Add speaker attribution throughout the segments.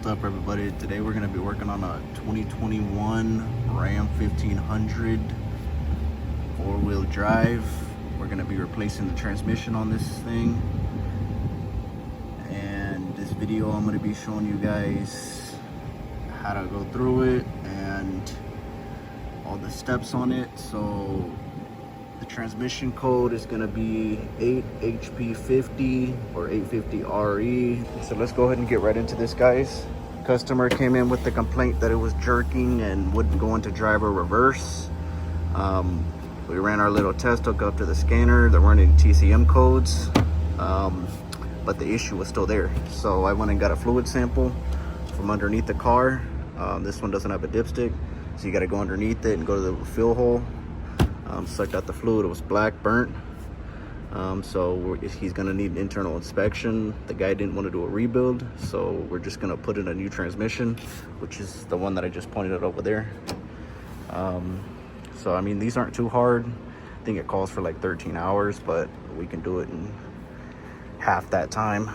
Speaker 1: What's up, everybody? Today we're going to be working on a 2021 Ram 1500 four-wheel drive. We're going to be replacing the transmission on this thing, and this video I'm going to be showing you guys how to go through it and all the steps on it. So the transmission code is going to be 8HP50 or 850RE. So let's go ahead and get right into this, guys. Customer came in with the complaint that it was jerking and wouldn't go into driver reverse. We ran our little test, hooked up to the scanner. There weren't any TCM codes, but the issue was still there. So I went and got a fluid sample from underneath the car. This one doesn't have a dipstick, so you got to go underneath it and go to the fill hole. Sucked out the fluid. It was black, burnt. So he's gonna need an internal inspection. The guy didn't want to do a rebuild, so we're just gonna put in a new transmission, which is the one that I just pointed out over there. So I mean, these aren't too hard. I think it calls for like 13 hours, but we can do it in half that time.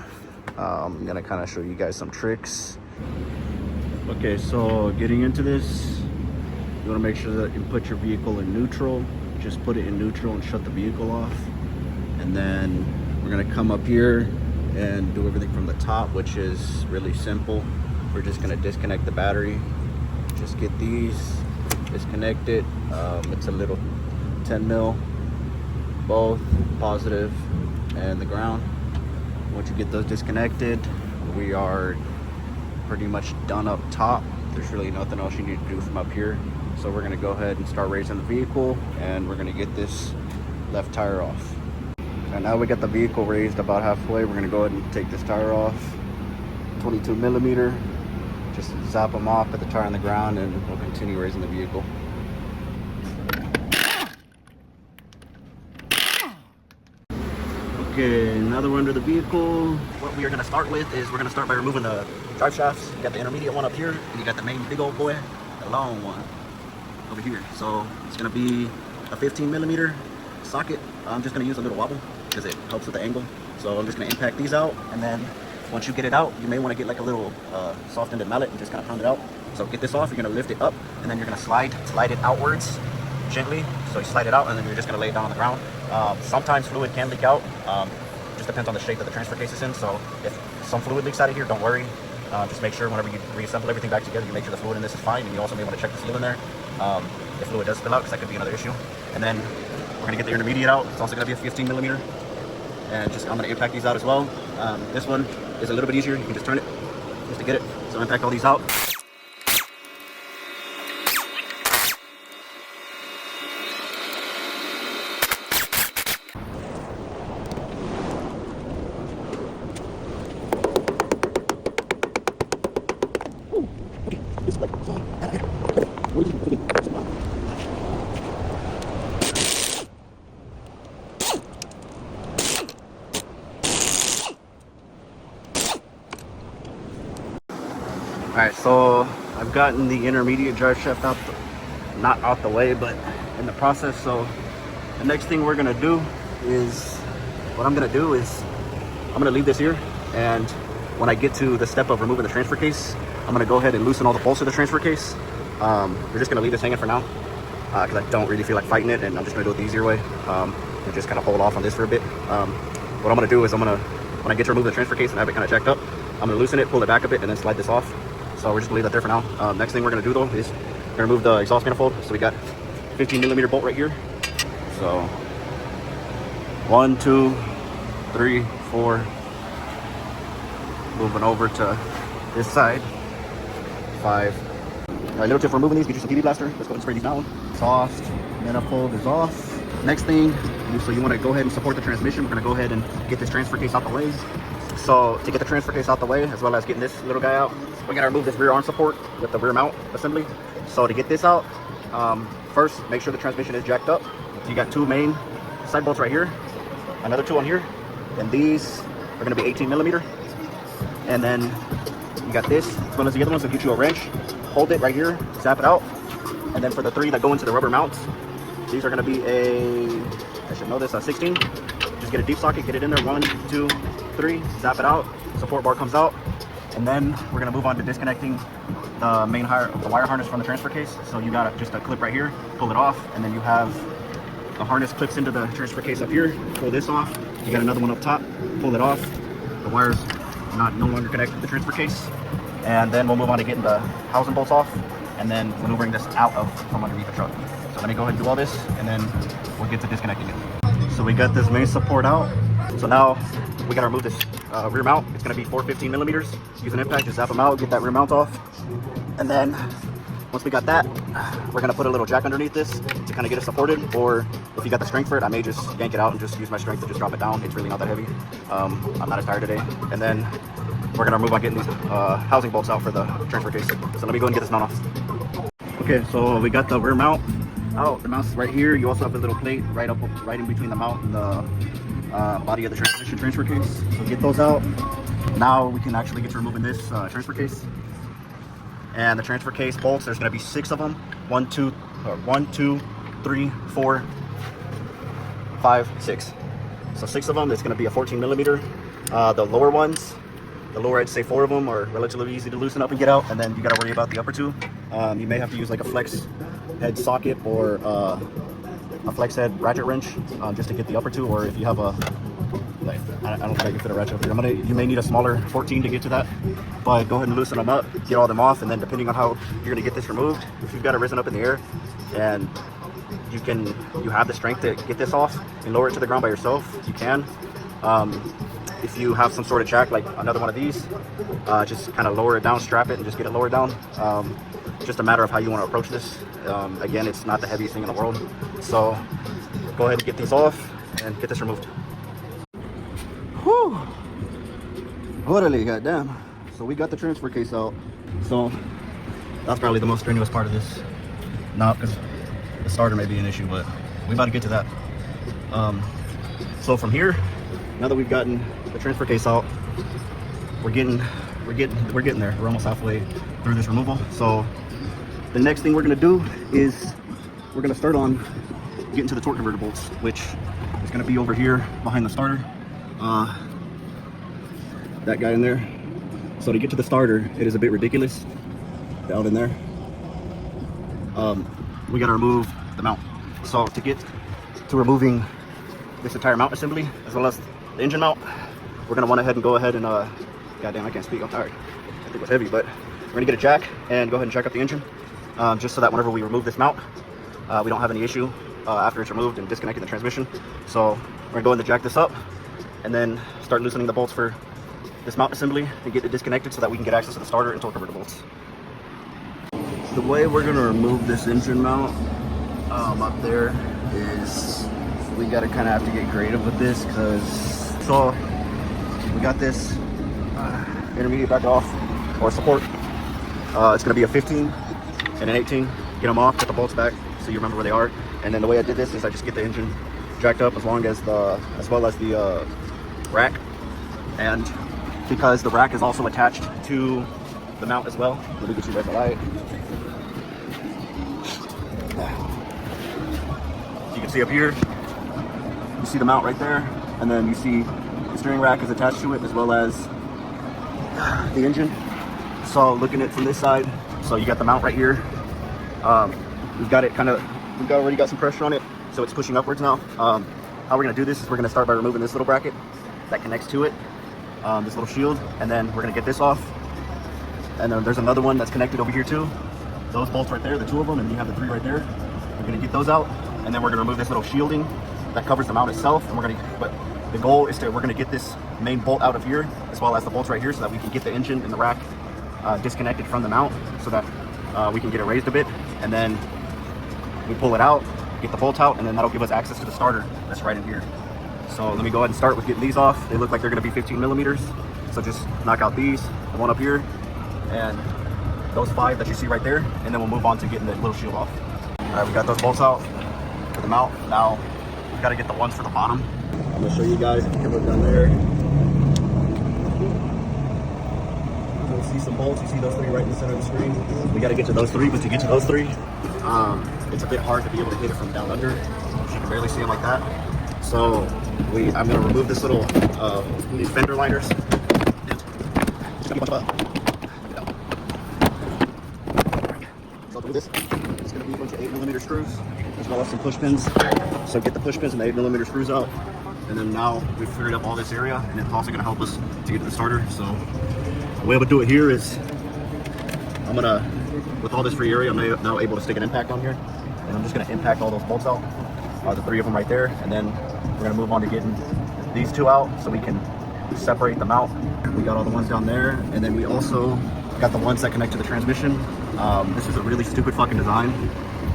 Speaker 1: I'm gonna kind of show you guys some tricks. Okay, so getting into this, you want to make sure that you put your vehicle in neutral. Just put it in neutral and shut the vehicle off. And then we're going to come up here and do everything from the top, which is really simple. We're just going to disconnect the battery. Just get these disconnected. It's a little 10 mil, both positive and the ground. Once you get those disconnected, we are pretty much done up top. There's really nothing else you need to do from up here. So we're gonna go ahead and start raising the vehicle, and we're gonna get this left tire off. And now we got the vehicle raised about halfway. We're gonna go ahead and take this tire off, 22 millimeter. Just zap them off, put the tire on the ground, and we'll continue raising the vehicle. Okay, now that we're under the vehicle, what we are gonna start with is we're gonna start by removing the drive shafts. You got the intermediate one up here, and you got the main big old boy, the long one over here. So it's gonna be a 15 millimeter socket. I'm just gonna use a little wobble because it helps with the angle. So I'm just gonna impact these out, and then once you get it out, you may want to get like a little soft-ended mallet and just kind of pound it out. So get this off, you're gonna lift it up, and then you're gonna slide it outwards gently. So you slide it out, and then you're just gonna lay it down on the ground. Sometimes fluid can leak out. Just depends on the shape that the transfer case is in. So if some fluid leaks out of here, don't worry. Just make sure whenever you reassemble everything back together, you make sure the fluid in this is fine, and you also may want to check the seal in there if fluid does spill out, because that could be another issue. And then we're gonna get the intermediate out. It's also gonna be a 15 millimeter, and I'm gonna impact these out as well. This one is a little bit easier. You can just turn it just to get it. So impact all these out. Alright, so I've gotten the intermediate drive shaft out, not out the way, but in the process. So the next thing we're gonna do is, I'm gonna leave this here, and when I get to the step of removing the transfer case, I'm gonna go ahead and loosen all the bolts of the transfer case. We're just gonna leave this hanging for now, because I don't really feel like fighting it, and I'm just gonna do it the easier way, and just kind of hold off on this for a bit. What I'm gonna do is when I get to remove the transfer case and have it kind of jacked up, I'm gonna loosen it, pull it back a bit, and then slide this off. So we're just gonna leave that there for now. Next thing we're gonna do though is we're gonna remove the exhaust manifold. So we got 15 millimeter bolt right here. So 1, 2, 3, 4. Moving over to this side. 5. All right, little tip for removing these: get you some PB blaster. Let's go and spray these down. Exhaust manifold is off. Next thing, so you want to go ahead and support the transmission. We're gonna go ahead and get this transfer case out the way. So to get the transfer case out the way, as well as getting this little guy out, we're gonna remove this rear arm support with the rear mount assembly. So to get this out, first make sure the transmission is jacked up. You got 2 main side bolts right here, another 2 on here, and these are gonna be 18 millimeter. And then you got this as well as the other one. So get you a wrench, hold it right here, zap it out, and then for the 3 that go into the rubber mounts, these are gonna be I should know this, a 16. Just get a deep socket, get it in there, 1, 2, 3, zap it out, support bar comes out, And then we're gonna move on to disconnecting the the wire harness from the transfer case. So you got just a clip right here, pull it off, and then you have the harness clips into the transfer case up here. Pull this off. You got another one up top, pull it off. The wire's no longer connected to the transfer case. And then we'll move on to getting the housing bolts off and then maneuvering this out from underneath the truck. So let me go ahead and do all this and then we'll get to disconnecting it. So we got this main support out. So now we gotta remove this rear mount. It's gonna be 415 millimeters. Use an impact to zap them out, get that rear mount off. And then once we got that, we're gonna put a little jack underneath this to kind of get it supported. Or if you got the strength for it, I may just yank it out and just use my strength to just drop it down. It's really not that heavy. I'm not as tired today. And then we're gonna move on getting these housing bolts out for the transfer case. So let me go and get this mount off. Okay, so we got the rear mount out. The mount's right here. You also have a little plate right in between the mount and the body of the transmission transfer case. So get those out. Now we can actually get to removing this transfer case. And the transfer case bolts, there's gonna be 6 of them. 1, 2, 3, 4, 5, 6. So 6 of them. It's gonna be a 14 millimeter. The lower ones, I'd say 4 of them are relatively easy to loosen up and get out, and then you got to worry about the upper 2. You may have to use like a flex head socket or a flex head ratchet wrench just to get the upper 2, or if you have a, like, I don't think I can fit a ratchet up here. You may need a smaller 14 to get to that, but go ahead and loosen them up, get all them off, and then depending on how you're going to get this removed, if you've got it risen up in the air and you have the strength to get this off and lower it to the ground by yourself, you can. If you have some sort of jack, like another one of these, just kind of lower it down, strap it, and just get it lowered down. Just a matter of how you want to approach this. Again, it's not the heaviest thing in the world. So go ahead and get these off and get this removed. Whew. Orderly, goddamn. So we got the transfer case out. So that's probably the most strenuous part of this. Not because the starter may be an issue, but we about to get to that. So from here, now that we've gotten the transfer case out, we're getting there. We're almost halfway through this removal. So the next thing we're gonna do is we're gonna start on getting to the torque converter bolts, which is gonna be over here behind the starter. That guy in there. So to get to the starter, it is a bit ridiculous down in there. We gotta remove the mount. So to get to removing this entire mount assembly, as well as the engine mount, we're gonna want to go ahead and goddamn, I can't speak, I'm tired. I think it was heavy, but we're gonna get a jack and go ahead and jack up the engine, just so that whenever we remove this mount, we don't have any issue after it's removed and disconnecting the transmission. So we're gonna go ahead and jack this up and then start loosening the bolts for this mount assembly and get it disconnected so that we can get access to the starter and torque converter bolts. The way we're gonna remove this engine mount up there is we gotta kind of have to get creative with this, because so we got this intermediate back off or support. It's gonna be a 15 and an 18. Get them off, put the bolts back so you remember where they are. And then the way I did this is I just get the engine jacked up as well as the rack. And because the rack is also attached to the mount as well, let me get you guys a light. You can see up here, you see the mount right there, and then you see the steering rack is attached to it as well as the engine. So looking at it from this side, so you got the mount right here. We've already got some pressure on it, so it's pushing upwards now. How we're gonna do this is we're gonna start by removing this little bracket that connects to it, this little shield, and then we're gonna get this off. And then there's another one that's connected over here too. Those bolts right there, the 2 of them, and you have the 3 right there. We're gonna get those out, and then we're gonna remove this little shielding that covers the mount itself. And but the goal is we're gonna get this main bolt out of here, as well as the bolts right here, so that we can get the engine and the rack disconnected from the mount, so that we can get it raised a bit. And then we pull it out, get the bolt out, and then that'll give us access to the starter that's right in here. So let me go ahead and start with getting these off. They look like they're gonna be 15 millimeters. So just knock out these, the one up here, and those 5 that you see right there, and then we'll move on to getting the little shield off. All right, we got those bolts out for the mount. Now we've got to get the ones for the bottom. I'm gonna show you guys. If you can look down there, you'll see some bolts. You see those 3 right in the center of the screen. We got to get to those 3, but to get to those 3, it's a bit hard to be able to hit it from down under. You can barely see them like that. So I'm gonna remove this little these fender liners. Just should be a bunch of so do this. It's going to be a bunch of 8mm screws as well as some push pins. So get the push pins and the 8mm screws out. And then now we've cleared up all this area, and it's also going to help us to get to the starter. So the way I'm going to do it here is I'm going to, with all this free area, I'm now able to stick an impact on here. And I'm just going to impact all those bolts out, the 3 of them right there. And then we're going to move on to getting these 2 out so we can separate them out. We got all the ones down there, and then we also got the ones that connect to the transmission. This is a really stupid fucking design,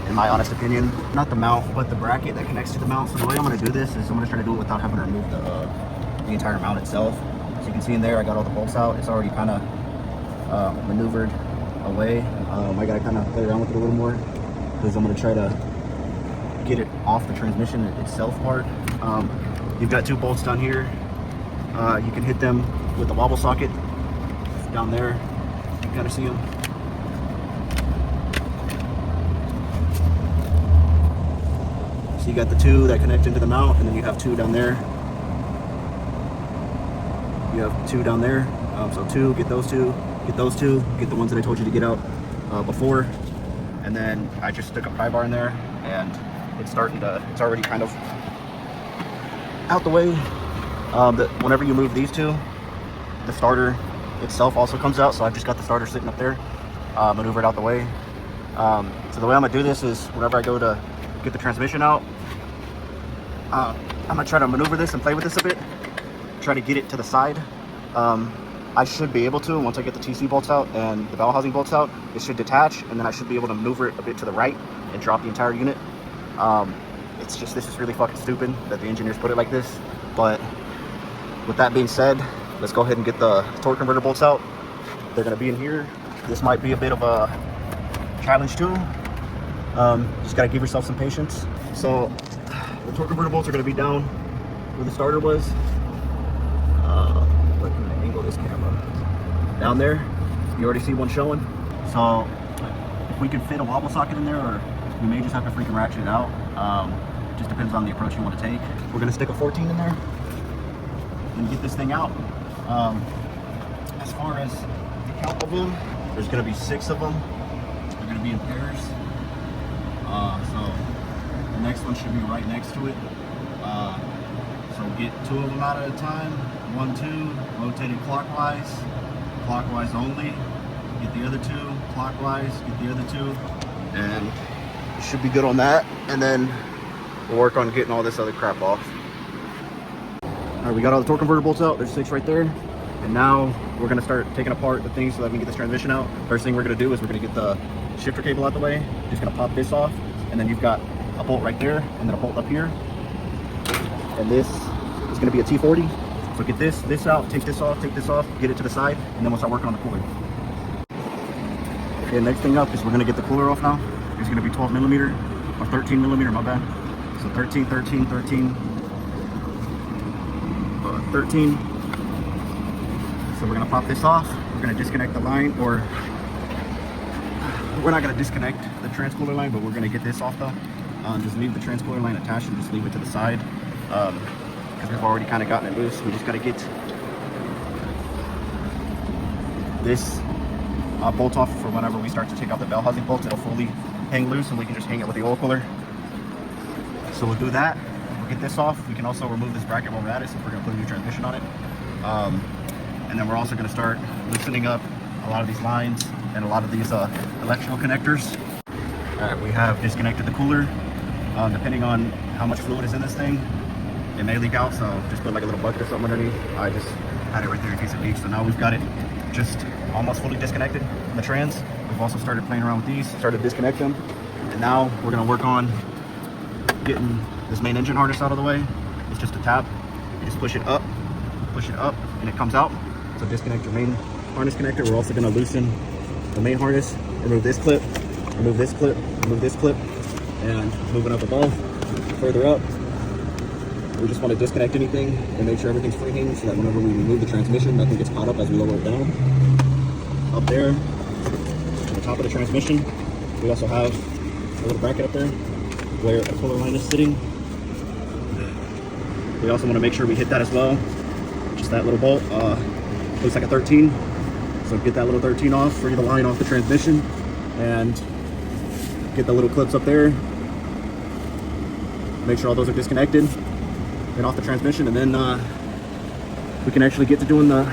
Speaker 1: in my honest opinion. Not the mount, but the bracket that connects to the mount. So the way I'm going to do this is I'm going to try to do it without having to remove the entire mount itself. So you can see in there, I got all the bolts out. It's already kind of maneuvered away. I got to kind of play around with it a little more because I'm going to try to get it off the transmission itself part. You've got 2 bolts down here. You can hit them with the wobble socket down there. You can kind of see them. So you got the 2 that connect into the mount, and then you have 2 down there. You have 2 down there. So 2, get those 2, get those 2, get the ones that I told you to get out before. And then I just stuck a pry bar in there, and it's already kind of out the way. Whenever you move these 2, the starter itself also comes out. So I've just got the starter sitting up there, maneuvered out the way. So the way I'm gonna do this is whenever I go to get the transmission out, I'm gonna try to maneuver this and play with this a bit, try to get it to the side. I should be able to, once I get the TC bolts out and the bell housing bolts out, it should detach, and then I should be able to maneuver it a bit to the right and drop the entire unit. It's just, this is really fucking stupid that the engineers put it like this. But with that being said, let's go ahead and get the torque converter bolts out. They're gonna be in here. This might be a bit of a challenge too. Just gotta give yourself some patience. So the torque converter bolts are gonna be down where the starter was. Let me angle this camera. Down there, you already see one showing. So if we can fit a wobble socket in there, or we may just have to freaking ratchet it out. It just depends on the approach you want to take. We're gonna stick a 14 in there and get this thing out. As far as the count of them, there's gonna be 6 of them. They're gonna be in pairs. So the next one should be right next to it. So get 2 of them out at a time. 1, 2, rotated clockwise, clockwise only. Get the other 2, clockwise, get the other 2, and you should be good on that. And then we'll work on getting all this other crap off. All right, we got all the torque converter bolts out. There's 6 right there. And now we're gonna start taking apart the things so that we can get this transmission out. First thing we're gonna do is we're gonna get the shifter cable out the way. Just gonna pop this off, and then you've got a bolt right there, and then a bolt up here. And this is gonna be a T40. So get this out, take this off, get it to the side, and then we'll start working on the cooler. Okay, next thing up is we're gonna get the cooler off now. It's gonna be 12mm, or 13mm, my bad. So 13, 13, 13, 13. So we're gonna pop this off. We're gonna disconnect the line, or we're not gonna disconnect the transcooler line, but we're gonna get this off though. Just leave the transcooler line attached and just leave it to the side. Because we've already kind of gotten it loose. We just got to get this bolt off for whenever we start to take out the bell housing bolts. It'll fully hang loose and we can just hang it with the oil cooler. So we'll do that. We'll get this off. We can also remove this bracket while we're at it since we're going to put a new transmission on it. And then we're also going to start loosening up a lot of these lines and a lot of these electrical connectors. All right, we have disconnected the cooler. Depending on how much fluid is in this thing, it may leak out, so just put like a little bucket or something underneath. I just had it right there in case it leaks. So now we've got it just almost fully disconnected from the trans. We've also started playing around with these, started to disconnect them. And now we're gonna work on getting this main engine harness out of the way. It's just a tap. You just push it up, and it comes out. So disconnect your main harness connector. We're also gonna loosen the main harness, remove this clip, remove this clip, remove this clip, and moving up above, further up. We just want to disconnect anything and make sure everything's freehanging so that whenever we remove the transmission, nothing gets caught up as we lower it down. Up there, on the top of the transmission, we also have a little bracket up there where a cooler line is sitting. We also want to make sure we hit that as well. Just that little bolt, looks like a 13. So get that little 13 off, free the line off the transmission, and get the little clips up there. Make sure all those are disconnected and off the transmission, and then we can actually get to doing the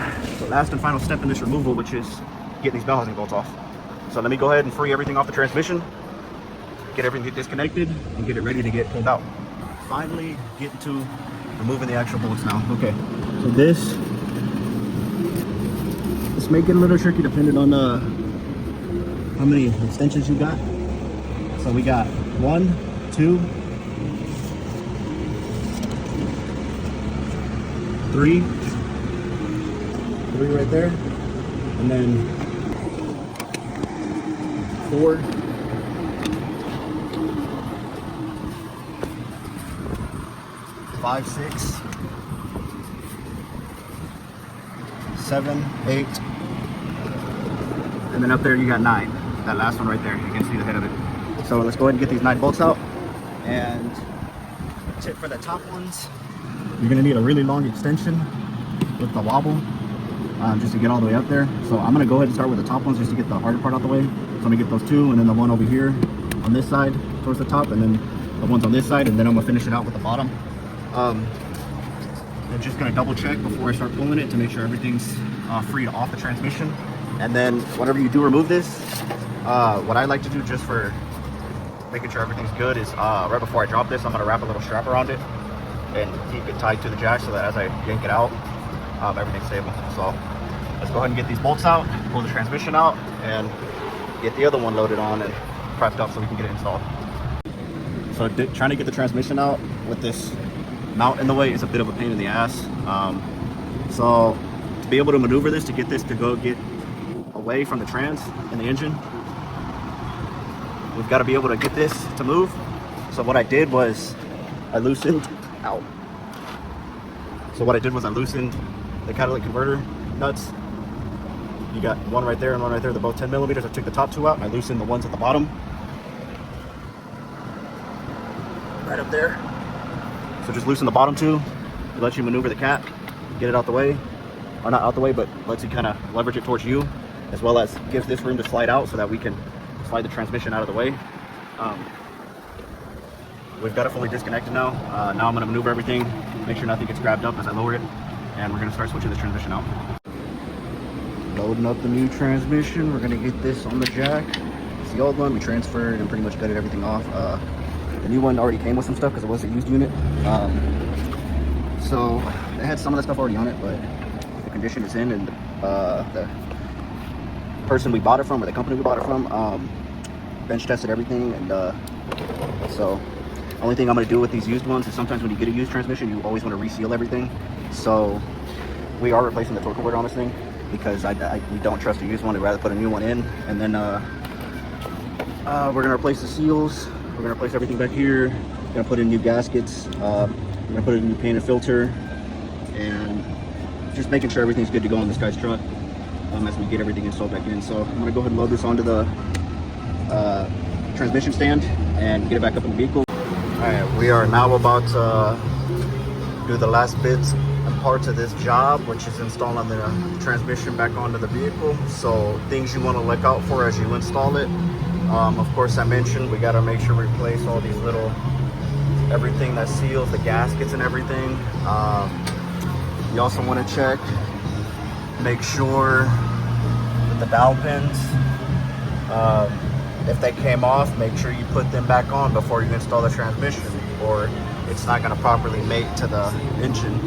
Speaker 1: last and final step in this removal, which is getting these bell housing bolts off. So let me go ahead and free everything off the transmission, get everything disconnected, and get it ready to get pulled out. Finally getting to removing the actual bolts now. Okay, so this may get a little tricky depending on how many extensions you got. So we got 1, 2, 3 right there, and then 4, 5, 6, 7, 8, and then up there you got 9. That last one right there, you can see the head of it. So let's go ahead and get these 9 bolts out. And tip for the top ones, you're gonna need a really long extension with the wobble, just to get all the way up there. So I'm gonna go ahead and start with the top ones just to get the harder part out the way. So I'm gonna get those 2, and then the one over here on this side towards the top, and then the ones on this side, and then I'm gonna finish it out with the bottom. I'm just gonna double check before I start pulling it to make sure everything's freed off the transmission. And then whenever you do remove this, what I like to do just for making sure everything's good is right before I drop this, I'm gonna wrap a little strap around it and keep it tied to the jack so that as I yank it out, everything's stable. So let's go ahead and get these bolts out, pull the transmission out, and get the other one loaded on and prepped up so we can get it installed. So trying to get the transmission out with this mount in the way is a bit of a pain in the ass. So to be able to maneuver this, to get this to go get away from the trans and the engine, we've got to be able to get this to move. So what I did was I loosened the catalytic converter nuts. You got one right there and one right there. They're both 10 millimeters. I took the top 2 out and I loosened the ones at the bottom. Right up there. So just loosen the bottom 2. It lets you maneuver the cap, get it out the way. Or not out the way, but lets you kind of leverage it towards you, as well as gives this room to slide out so that we can slide the transmission out of the way. We've got it fully disconnected now. Now I'm going to maneuver everything, make sure nothing gets grabbed up as I lower it, and we're going to start switching this transmission out. Loading up the new transmission. We're going to get this on the jack. It's the old one. We transferred and pretty much gutted everything off. The new one already came with some stuff because it was a used unit. So it had some of the stuff already on it, but the condition it's in, and the person we bought it from, or the company we bought it from, bench tested everything, and so only thing I'm going to do with these used ones is sometimes when you get a used transmission, you always want to reseal everything. So we are replacing the torque converter on this thing because we don't trust a used one. I'd rather put a new one in, and then we're going to replace the seals. We're going to replace everything back here. We're going to put in new gaskets. We're going to put in a new painted filter, and just making sure everything's good to go on this guy's truck as we get everything installed back in. So I'm going to go ahead and load this onto the transmission stand and get it back up in the vehicle. Alright, we are now about to do the last bits and parts of this job, which is installing the transmission back onto the vehicle. So things you want to look out for as you install it. Of course, I mentioned we got to make sure we replace all these little, everything that seals the gaskets and everything. You also want to check, make sure that the dowel pins, if they came off, make sure you put them back on before you install the transmission, or it's not going to properly mate to the engine.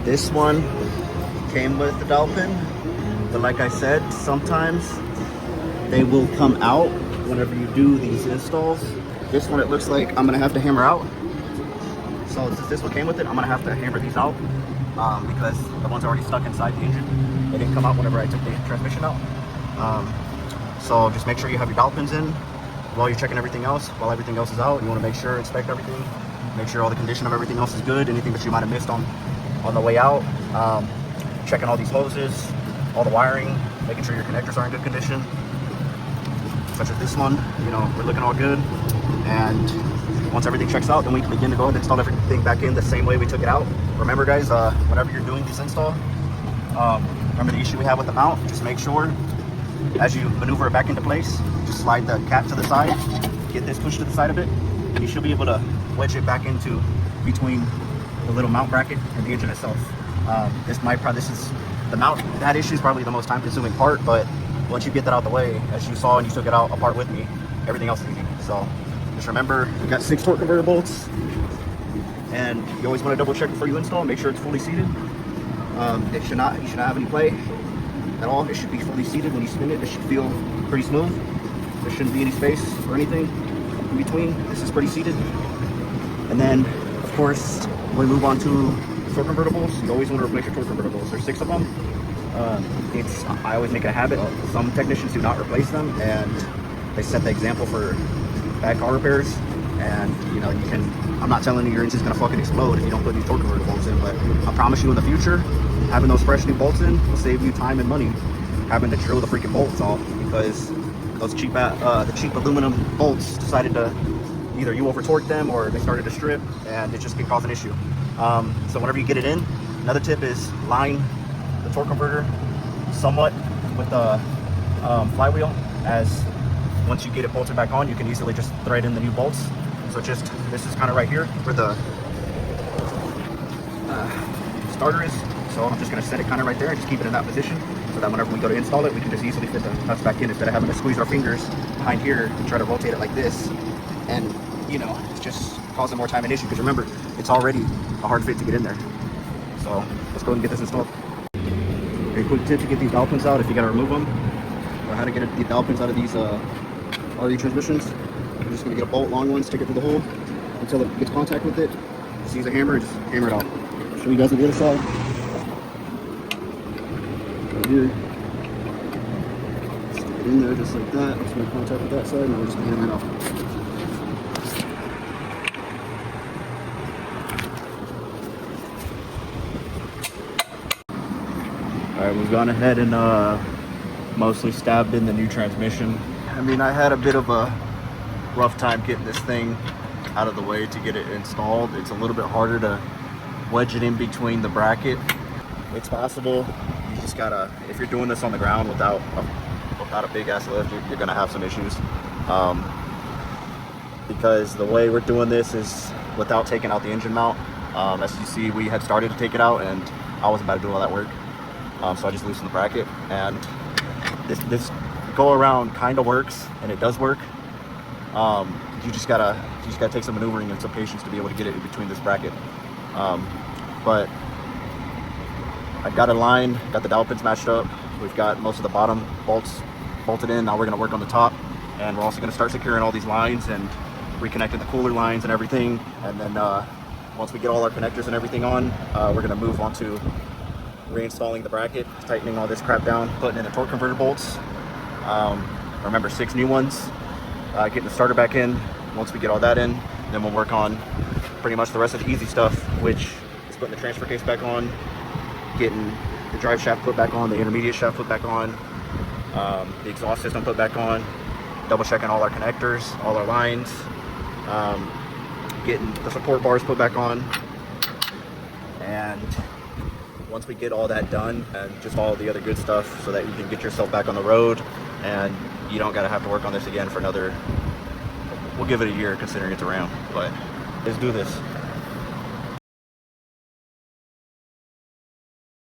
Speaker 1: This one came with the dowel pin, but like I said, sometimes they will come out whenever you do these installs. This one, it looks like I'm going to have to hammer out. So since this one came with it, I'm going to have to hammer these out because the ones already stuck inside the engine. They didn't come out whenever I took the transmission out. So just make sure you have your dowel pins in while you're checking everything else. While everything else is out, you want to make sure, inspect everything, make sure all the condition of everything else is good. Anything that you might have missed on the way out. Checking all these hoses, all the wiring, making sure your connectors are in good condition. Such as this one, you know, we're looking all good. And once everything checks out, then we can begin to go ahead and install everything back in the same way we took it out. Remember guys, whenever you're doing this install, Remember the issue we have with the mount? Just make sure as you maneuver it back into place, just slide the cap to the side, get this pushed to the side of it, and you should be able to wedge it back into between the little mount bracket and the engine itself. This is the mount. That issue is probably the most time-consuming part, but once you get that out the way, as you saw and you took it out apart with me, everything else is easy. So just remember, you got 6 torque converter bolts, and you always want to double check before you install, make sure it's fully seated. You should not have any play at all. It should be fully seated. When you spin it, it should feel pretty smooth. There shouldn't be any space or anything in between. This is pretty seated. And then, of course, when we move on to torque convertibles, you always want to replace your torque convertibles. There's 6 of them. I always make it a habit. Some technicians do not replace them, and they set the example for bad car repairs. And you know, I'm not telling you your engine's gonna fucking explode if you don't put these torque converter bolts in, but I promise you in the future, having those fresh new bolts in will save you time and money having to drill the freaking bolts off, because those cheap aluminum bolts decided to, either you over torqued them or they started to strip, and it just can cause an issue. So whenever you get it in, another tip is line the torque converter somewhat with the flywheel, as once you get it bolted back on, you can easily just thread in the new bolts. So this is kind of right here where the starter is. So I'm just going to set it kind of right there and just keep it in that position, so that whenever we go to install it, we can just easily fit the nuts back in, instead of having to squeeze our fingers behind here and try to rotate it like this. And you know, it's just causing more time and issue, because remember, it's already a hard fit to get in there. So let's go ahead and get this installed. A quick tip to get these dowel pins out if you got to remove them, or how to get the dowel pins out of these RE transmissions. I'm just going to get a bolt, long one, stick it through the hole until it gets contact with it. Just use a hammer and just hammer it out. I'll show you guys on the other side. Right here. Stick it in there just like that. It's going to contact with that side, and we're just going to hammer it out. Alright, we've gone ahead and mostly stabbed in the new transmission. I mean, I had a bit of a rough time getting this thing out of the way to get it installed. It's a little bit harder to wedge it in between the bracket. It's possible. You just gotta, if you're doing this on the ground without a big ass lift, you're gonna have some issues. Because the way we're doing this is without taking out the engine mount. As you see, we had started to take it out, and I wasn't about to do all that work. So I just loosened the bracket, and this go around kind of works, and it does work. You just gotta take some maneuvering and some patience to be able to get it in between this bracket. But I got it lined, got the dowel pins matched up. We've got most of the bottom bolts bolted in. Now we're gonna work on the top, and we're also gonna start securing all these lines and reconnecting the cooler lines and everything. And then once we get all our connectors and everything on, we're gonna move on to reinstalling the bracket, tightening all this crap down, putting in the torque converter bolts. Remember, 6 new ones. Getting the starter back in. Once we get all that in, then we'll work on pretty much the rest of the easy stuff, which is putting the transfer case back on, getting the drive shaft put back on, the intermediate shaft put back on, the exhaust system put back on, double checking all our connectors, all our lines, getting the support bars put back on. And once we get all that done, and just all the other good stuff, so that you can get yourself back on the road and you don't gotta have to work on this again for another, we'll give it a year considering it's around, but let's do this.